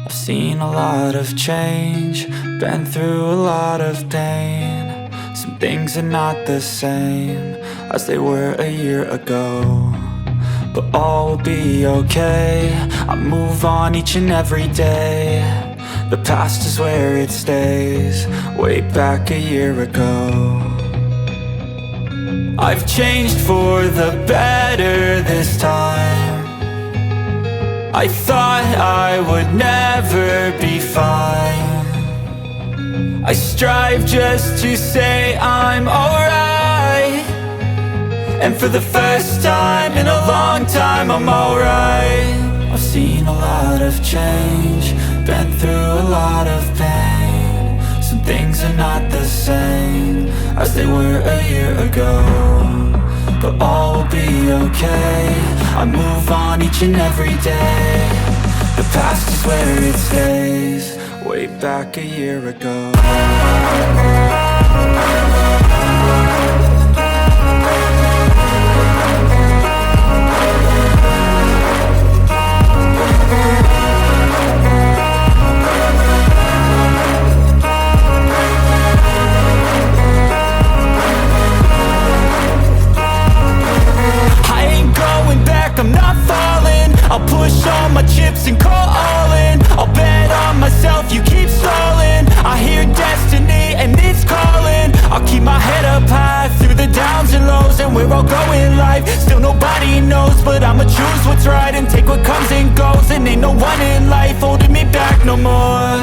I've seen a lot of change, been through a lot of pain. Some things are not the same as they were a year ago, but all will be okay. I move on each and every day. The past is where it stays, way back a year ago. I've changed for the better this time. I thought I would never be fine. I strive just to say I'm alright, and for the first time in a long time I'm alright. I've seen a lot of change, been through a lot of pain. Some things are not the same as they were a year ago, but all will be okay. I move on each and every day. The past is where it stays, way back a year ago. I'm not falling, I'll push all my chips and call all in. I'll bet on myself, you keep stalling. I hear destiny and it's calling. I'll keep my head up high through the downs and lows, and where I'll go in life, still nobody knows. But I'ma choose what's right and take what comes and goes, and ain't no one in life holding me back no more.